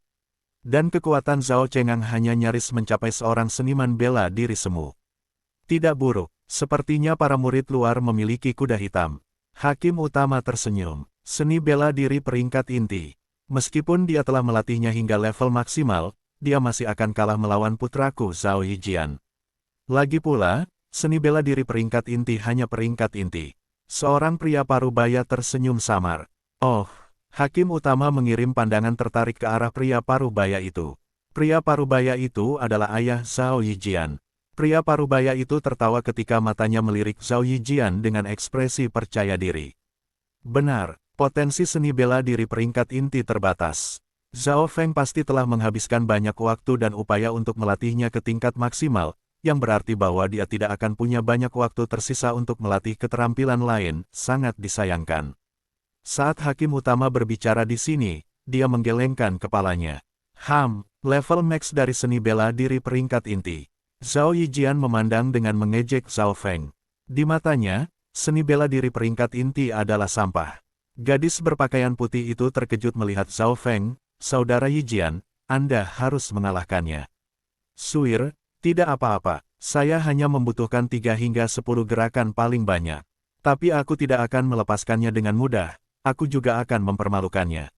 Dan kekuatan Zhao Chengang hanya nyaris mencapai seorang seniman bela diri semu. Tidak buruk, sepertinya para murid luar memiliki kuda hitam. Hakim utama tersenyum. Seni bela diri peringkat inti. Meskipun dia telah melatihnya hingga level maksimal, dia masih akan kalah melawan putraku Zhao Yijian. Lagi pula, seni bela diri peringkat inti hanya peringkat inti. Seorang pria parubaya tersenyum samar. Hakim utama mengirim pandangan tertarik ke arah pria parubaya itu. Pria parubaya itu adalah ayah Zhao Yijian. Pria parubaya itu tertawa ketika matanya melirik Zhao Yijian dengan ekspresi percaya diri. Benar, potensi seni bela diri peringkat inti terbatas. Zhao Feng pasti telah menghabiskan banyak waktu dan upaya untuk melatihnya ke tingkat maksimal, yang berarti bahwa dia tidak akan punya banyak waktu tersisa untuk melatih keterampilan lain, sangat disayangkan. Saat hakim utama berbicara di sini, dia menggelengkan kepalanya. Level max dari seni bela diri peringkat inti. Zhao Yijian memandang dengan mengejek Zhao Feng. Di matanya, seni bela diri peringkat inti adalah sampah. Gadis berpakaian putih itu terkejut melihat Zhao Feng. Saudara Yijian, Anda harus mengalahkannya. Suir, tidak apa-apa. Saya hanya membutuhkan 3 hingga 10 gerakan paling banyak. Tapi aku tidak akan melepaskannya dengan mudah, aku juga akan mempermalukannya.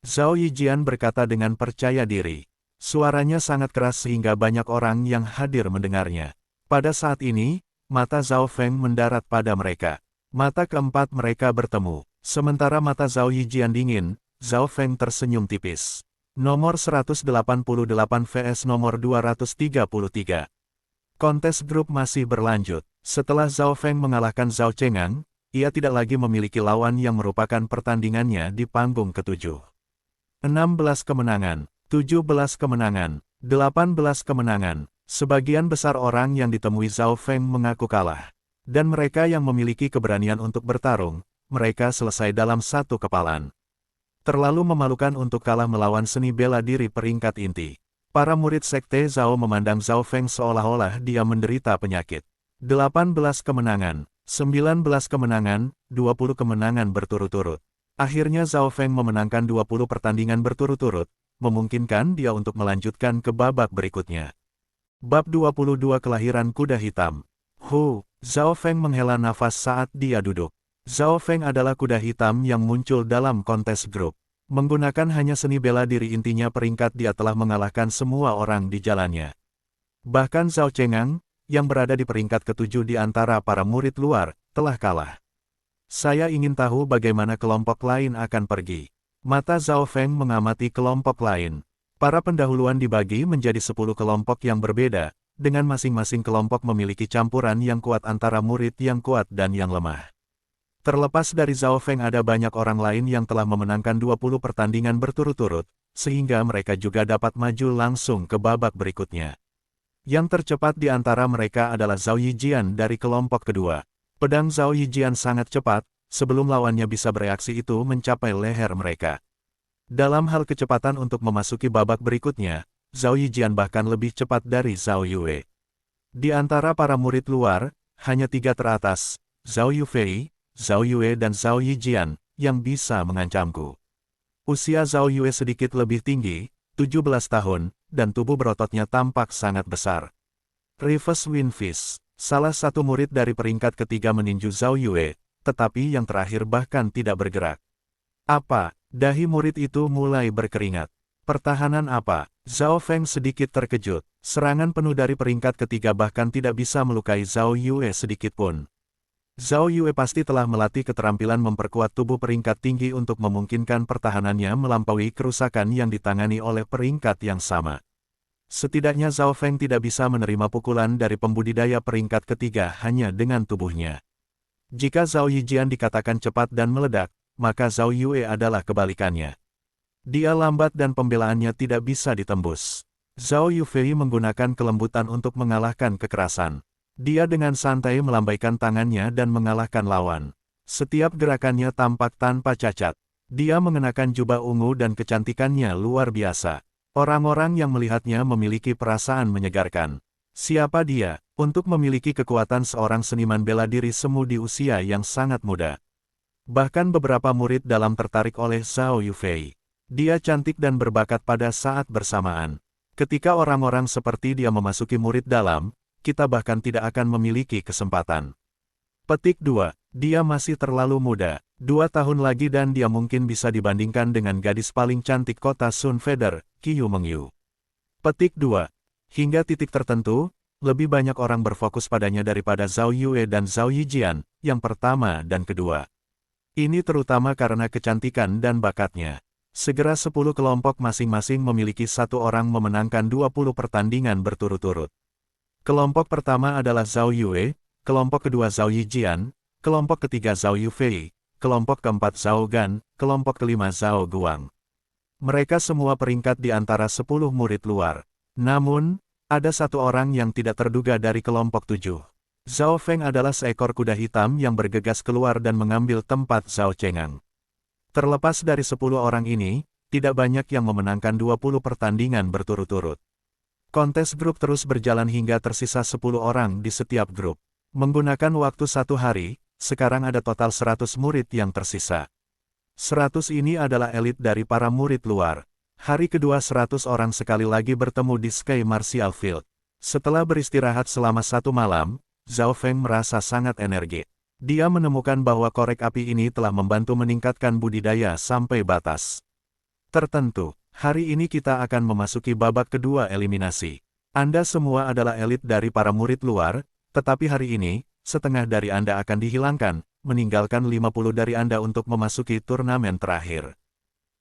Zhao Yijian berkata dengan percaya diri. Suaranya sangat keras sehingga banyak orang yang hadir mendengarnya. Pada saat ini, mata Zhao Feng mendarat pada mereka. Mata keempat mereka bertemu. Sementara mata Zhao Yijian dingin, Zhao Feng tersenyum tipis. Nomor 188 vs nomor 233. Kontes grup masih berlanjut. Setelah Zhao Feng mengalahkan Zhao Chengang, ia tidak lagi memiliki lawan yang merupakan pertandingannya di panggung ketujuh. 16 kemenangan, 17 kemenangan, 18 kemenangan. Sebagian besar orang yang ditemui Zhao Feng mengaku kalah. Dan mereka yang memiliki keberanian untuk bertarung, mereka selesai dalam satu kepalan. Terlalu memalukan untuk kalah melawan seni bela diri peringkat inti. Para murid sekte Zhao memandang Zhao Feng seolah-olah dia menderita penyakit. 18 kemenangan, 19 kemenangan, 20 kemenangan berturut-turut. Akhirnya Zhao Feng memenangkan 20 pertandingan berturut-turut, memungkinkan dia untuk melanjutkan ke babak berikutnya. Bab 22 Kelahiran Kuda Hitam. Zhao Feng menghela nafas saat dia duduk. Zhao Feng adalah kuda hitam yang muncul dalam kontes grup. Menggunakan hanya seni bela diri intinya peringkat dia telah mengalahkan semua orang di jalannya. Bahkan Zhao Chengang, yang berada di peringkat ketujuh di antara para murid luar, telah kalah. Saya ingin tahu bagaimana kelompok lain akan pergi. Mata Zhao Feng mengamati kelompok lain. Para pendahuluan dibagi menjadi 10 kelompok yang berbeda, dengan masing-masing kelompok memiliki campuran yang kuat antara murid yang kuat dan yang lemah. Terlepas dari Zhao Feng ada banyak orang lain yang telah memenangkan 20 pertandingan berturut-turut, sehingga mereka juga dapat maju langsung ke babak berikutnya. Yang tercepat di antara mereka adalah Zhao Yijian dari kelompok kedua. Pedang Zhao Yijian sangat cepat, sebelum lawannya bisa bereaksi itu mencapai leher mereka. Dalam hal kecepatan untuk memasuki babak berikutnya, Zhao Yijian bahkan lebih cepat dari Zhao Yue. Di antara para murid luar, hanya 3 teratas, Zhao Yufei, Zhao Yue dan Zhao Yijian, yang bisa mengancamku. Usia Zhao Yue sedikit lebih tinggi, 17 tahun, dan tubuh berototnya tampak sangat besar. Reverse Wind Fist. Salah satu murid dari peringkat ketiga meninju Zhao Yue, tetapi yang terakhir bahkan tidak bergerak. Apa? Dahi murid itu mulai berkeringat. Pertahanan apa? Zhao Feng sedikit terkejut. Serangan penuh dari peringkat ketiga bahkan tidak bisa melukai Zhao Yue sedikitpun. Zhao Yue pasti telah melatih keterampilan memperkuat tubuh peringkat tinggi untuk memungkinkan pertahanannya melampaui kerusakan yang ditangani oleh peringkat yang sama. Setidaknya Zhao Feng tidak bisa menerima pukulan dari pembudidaya peringkat ketiga hanya dengan tubuhnya. Jika Zhao Yijian dikatakan cepat dan meledak, maka Zhao Yue adalah kebalikannya. Dia lambat dan pembelaannya tidak bisa ditembus. Zhao Yufei menggunakan kelembutan untuk mengalahkan kekerasan. Dia dengan santai melambaikan tangannya dan mengalahkan lawan. Setiap gerakannya tampak tanpa cacat. Dia mengenakan jubah ungu dan kecantikannya luar biasa. Orang-orang yang melihatnya memiliki perasaan menyegarkan. Siapa dia, untuk memiliki kekuatan seorang seniman bela diri semu di usia yang sangat muda? Bahkan beberapa murid dalam tertarik oleh Zhao Yufei. Dia cantik dan berbakat pada saat bersamaan. Ketika orang-orang seperti dia memasuki murid dalam, kita bahkan tidak akan memiliki kesempatan. Petik 2. Dia masih terlalu muda. 2 tahun lagi dan dia mungkin bisa dibandingkan dengan gadis paling cantik kota Sun Feather, Qiu Mengyu. Petik 2. Hingga titik tertentu, lebih banyak orang berfokus padanya daripada Zhao Yue dan Zhao Yijian, yang pertama dan kedua. Ini terutama karena kecantikan dan bakatnya. Segera 10 kelompok masing-masing memiliki satu orang memenangkan 20 pertandingan berturut-turut. Kelompok pertama adalah Zhao Yue, kelompok kedua Zhao Yijian, kelompok ketiga Zhao Yufei, kelompok keempat Zhao Gan, kelompok kelima Zhao Guang. Mereka semua peringkat di antara 10 murid luar. Namun, ada satu orang yang tidak terduga dari kelompok 7. Zhao Feng adalah seekor kuda hitam yang bergegas keluar dan mengambil tempat Zhao Chengang. Terlepas dari 10 orang ini, tidak banyak yang memenangkan 20 pertandingan berturut-turut. Kontes grup terus berjalan hingga tersisa 10 orang di setiap grup. Menggunakan waktu 1 hari, sekarang ada total 100 murid yang tersisa. 100 ini adalah elit dari para murid luar. Hari kedua 100 orang sekali lagi bertemu di Sky Martial Field. Setelah beristirahat selama 1 malam, Zhao Feng merasa sangat energi. Dia menemukan bahwa korek api ini telah membantu meningkatkan budidaya sampai batas tertentu. Hari ini kita akan memasuki babak kedua eliminasi. Anda semua adalah elit dari para murid luar, tetapi hari ini, setengah dari Anda akan dihilangkan, meninggalkan 50 dari Anda untuk memasuki turnamen terakhir.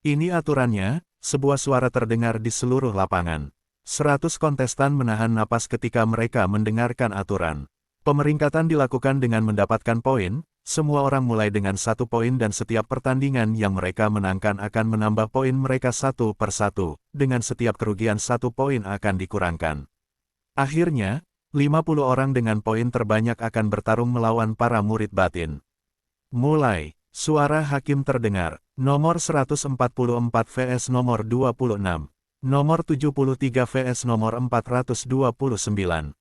Ini aturannya, sebuah suara terdengar di seluruh lapangan. 100 kontestan menahan napas ketika mereka mendengarkan aturan. Pemeringkatan dilakukan dengan mendapatkan poin, semua orang mulai dengan 1 poin dan setiap pertandingan yang mereka menangkan akan menambah poin mereka 1 per 1, dengan setiap kerugian 1 poin akan dikurangkan. Akhirnya, 50 orang dengan poin terbanyak akan bertarung melawan para murid batin. Mulai, suara hakim terdengar. Nomor 144 vs nomor 26. Nomor 73 vs nomor 429. 10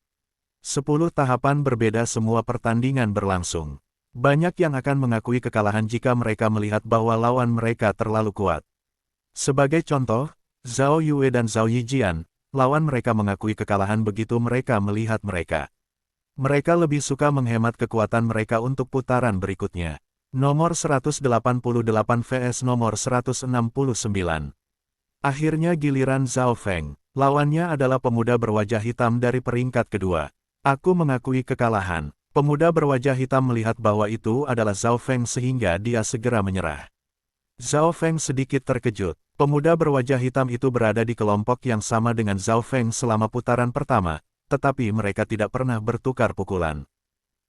tahapan berbeda semua pertandingan berlangsung. Banyak yang akan mengakui kekalahan jika mereka melihat bahwa lawan mereka terlalu kuat. Sebagai contoh, Zhao Yue dan Zhao Yijian, lawan mereka mengakui kekalahan begitu mereka melihat mereka. Mereka lebih suka menghemat kekuatan mereka untuk putaran berikutnya. Nomor 188 vs nomor 169. Akhirnya giliran Zhao Feng. Lawannya adalah pemuda berwajah hitam dari peringkat kedua. Aku mengakui kekalahan. Pemuda berwajah hitam melihat bahwa itu adalah Zhao Feng sehingga dia segera menyerah. Zhao Feng sedikit terkejut. Pemuda berwajah hitam itu berada di kelompok yang sama dengan Zhao Feng selama putaran pertama, tetapi mereka tidak pernah bertukar pukulan.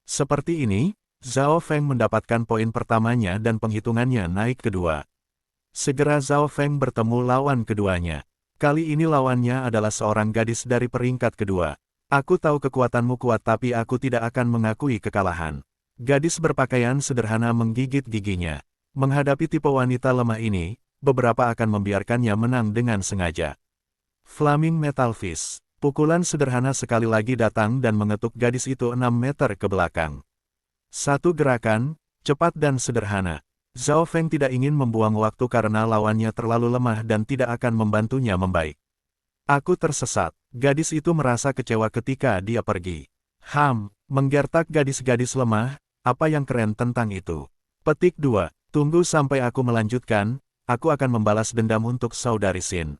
Seperti ini, Zhao Feng mendapatkan poin pertamanya dan penghitungannya naik kedua. Segera Zhao Feng bertemu lawan keduanya. Kali ini lawannya adalah seorang gadis dari peringkat kedua. Aku tahu kekuatanmu kuat tapi aku tidak akan mengakui kekalahan. Gadis berpakaian sederhana menggigit giginya. Menghadapi tipe wanita lemah ini, beberapa akan membiarkannya menang dengan sengaja. Flaming Metal Fist. Pukulan sederhana sekali lagi datang dan mengetuk gadis itu 6 meter ke belakang. Satu gerakan, cepat dan sederhana. Zhao Feng tidak ingin membuang waktu karena lawannya terlalu lemah dan tidak akan membantunya membaik. Aku tersesat. Gadis itu merasa kecewa ketika dia pergi. Menggertak gadis-gadis lemah, apa yang keren tentang itu? Petik 2. Tunggu sampai aku melanjutkan, aku akan membalas dendam untuk saudari Xin.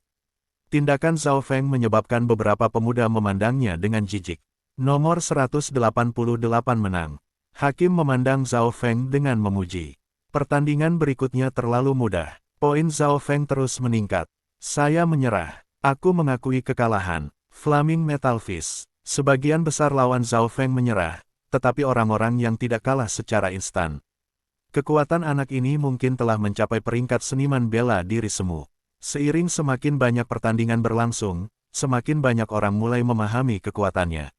Tindakan Zhao Feng menyebabkan beberapa pemuda memandangnya dengan jijik. Nomor 188 menang. Hakim memandang Zhao Feng dengan memuji. Pertandingan berikutnya terlalu mudah. Poin Zhao Feng terus meningkat. Saya menyerah. Aku mengakui kekalahan. Flaming Metal Fist. Sebagian besar lawan Zhao Feng menyerah, tetapi orang-orang yang tidak kalah secara instan. Kekuatan anak ini mungkin telah mencapai peringkat seniman bela diri semu. Seiring semakin banyak pertandingan berlangsung, semakin banyak orang mulai memahami kekuatannya.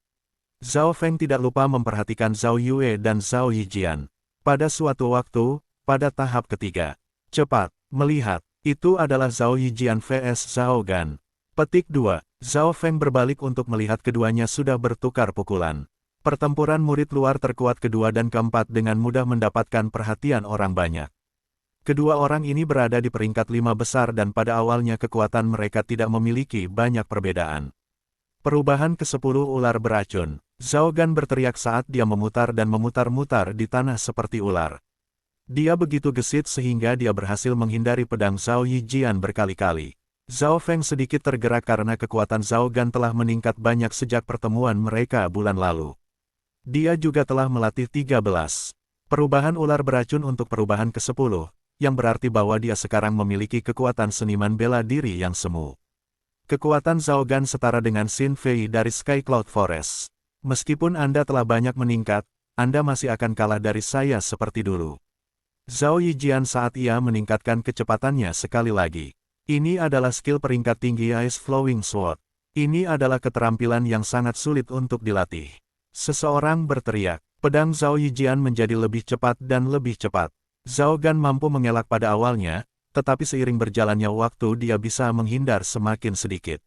Zhao Feng tidak lupa memperhatikan Zhao Yue dan Zhao Yijian. Pada suatu waktu, pada tahap ketiga, cepat, melihat, itu adalah Zhao Yijian vs Zhao Gan. Petik 2. Zhao Feng berbalik untuk melihat keduanya sudah bertukar pukulan. Pertempuran murid luar terkuat kedua dan keempat dengan mudah mendapatkan perhatian orang banyak. Kedua orang ini berada di peringkat 5 besar dan pada awalnya kekuatan mereka tidak memiliki banyak perbedaan. Perubahan ke-10 ular beracun. Zhao Gan berteriak saat dia memutar dan memutar-mutar di tanah seperti ular. Dia begitu gesit sehingga dia berhasil menghindari pedang Zhao Yijian berkali-kali. Zhao Feng sedikit tergerak karena kekuatan Zhao Gan telah meningkat banyak sejak pertemuan mereka bulan lalu. Dia juga telah melatih 13 perubahan ular beracun untuk perubahan ke-10, yang berarti bahwa dia sekarang memiliki kekuatan seniman bela diri yang semu. Kekuatan Zhao Gan setara dengan Xin Fei dari Sky Cloud Forest. Meskipun Anda telah banyak meningkat, Anda masih akan kalah dari saya seperti dulu. Zhao Yijian saat ia meningkatkan kecepatannya sekali lagi. Ini adalah skill peringkat tinggi Ice Flowing Sword. Ini adalah keterampilan yang sangat sulit untuk dilatih. Seseorang berteriak. Pedang Zhao Yijian menjadi lebih cepat dan lebih cepat. Zhao Gan mampu mengelak pada awalnya, tetapi seiring berjalannya waktu dia bisa menghindar semakin sedikit.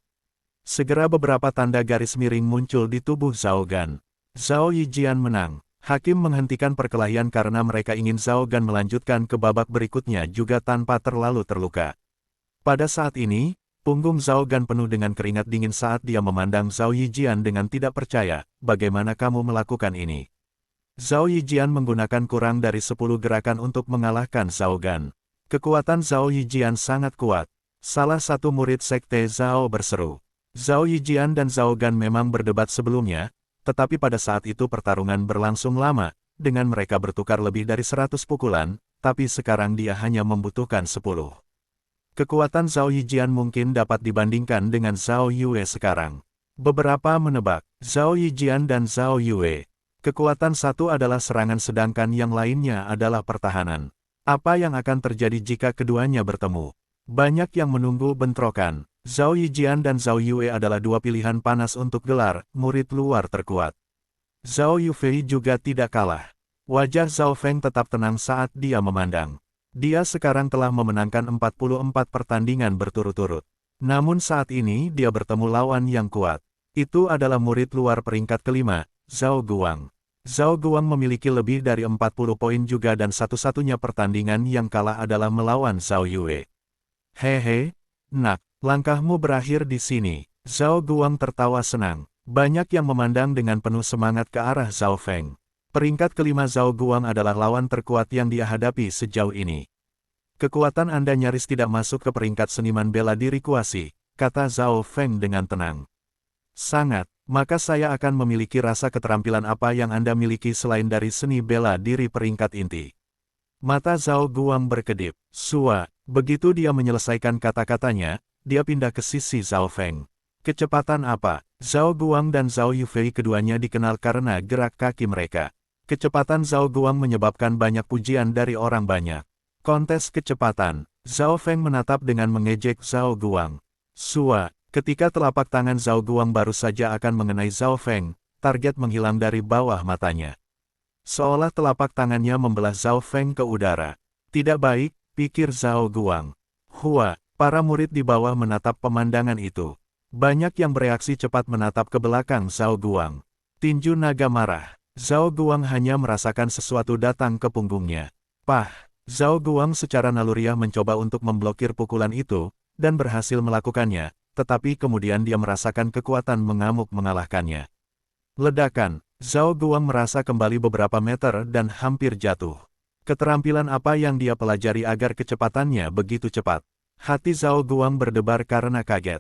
Segera beberapa tanda garis miring muncul di tubuh Zhao Gan. Zhao Yijian menang. Hakim menghentikan perkelahian karena mereka ingin Zhao Gan melanjutkan ke babak berikutnya juga tanpa terlalu terluka. Pada saat ini, Punggung Zhao Gan penuh dengan keringat dingin saat dia memandang Zhao Yijian dengan tidak percaya, bagaimana kamu melakukan ini? Zhao Yijian menggunakan kurang dari 10 gerakan untuk mengalahkan Zhao Gan. Kekuatan Zhao Yijian sangat kuat. Salah satu murid sekte Zhao berseru. Zhao Yijian dan Zhao Gan memang berdebat sebelumnya, tetapi pada saat itu pertarungan berlangsung lama, dengan mereka bertukar lebih dari 100 pukulan, tapi sekarang dia hanya membutuhkan 10. Kekuatan Zhao Yijian mungkin dapat dibandingkan dengan Zhao Yue sekarang. Beberapa menebak, Zhao Yijian dan Zhao Yue. Kekuatan satu adalah serangan sedangkan yang lainnya adalah pertahanan. Apa yang akan terjadi jika keduanya bertemu? Banyak yang menunggu bentrokan. Zhao Yijian dan Zhao Yue adalah dua pilihan panas untuk gelar murid luar terkuat. Zhao Yufei juga tidak kalah. Wajah Zhao Feng tetap tenang saat dia memandang. Dia sekarang telah memenangkan 44 pertandingan berturut-turut. Namun saat ini dia bertemu lawan yang kuat. Itu adalah murid luar peringkat kelima, Zhao Guang. Zhao Guang memiliki lebih dari 40 poin juga dan satu-satunya pertandingan yang kalah adalah melawan Zhao Yue. Hehe, nak, langkahmu berakhir di sini. Zhao Guang tertawa senang. Banyak yang memandang dengan penuh semangat ke arah Zhao Feng. Peringkat kelima Zhao Guang adalah lawan terkuat yang dia hadapi sejauh ini. Kekuatan Anda nyaris tidak masuk ke peringkat seniman bela diri kuasi, kata Zhao Feng dengan tenang. Sangat, maka saya akan memiliki rasa keterampilan apa yang Anda miliki selain dari seni bela diri peringkat inti. Mata Zhao Guang berkedip. Sua, begitu dia menyelesaikan kata-katanya, dia pindah ke sisi Zhao Feng. Kecepatan apa? Zhao Guang dan Zhao Yufei keduanya dikenal karena gerak kaki mereka. Kecepatan Zhao Guang menyebabkan banyak pujian dari orang banyak. Kontes kecepatan. Zhao Feng menatap dengan mengejek Zhao Guang. Sua, ketika telapak tangan Zhao Guang baru saja akan mengenai Zhao Feng, target menghilang dari bawah matanya. Seolah telapak tangannya membelah Zhao Feng ke udara. Tidak baik, pikir Zhao Guang. Hua, para murid di bawah menatap pemandangan itu. Banyak yang bereaksi cepat menatap ke belakang Zhao Guang. Tinju naga marah. Zhao Guang hanya merasakan sesuatu datang ke punggungnya. Pah! Zhao Guang secara naluriah mencoba untuk memblokir pukulan itu, dan berhasil melakukannya, tetapi kemudian dia merasakan kekuatan mengamuk mengalahkannya. Ledakan! Zhao Guang merasa kembali beberapa meter dan hampir jatuh. Keterampilan apa yang dia pelajari agar kecepatannya begitu cepat? Hati Zhao Guang berdebar karena kaget.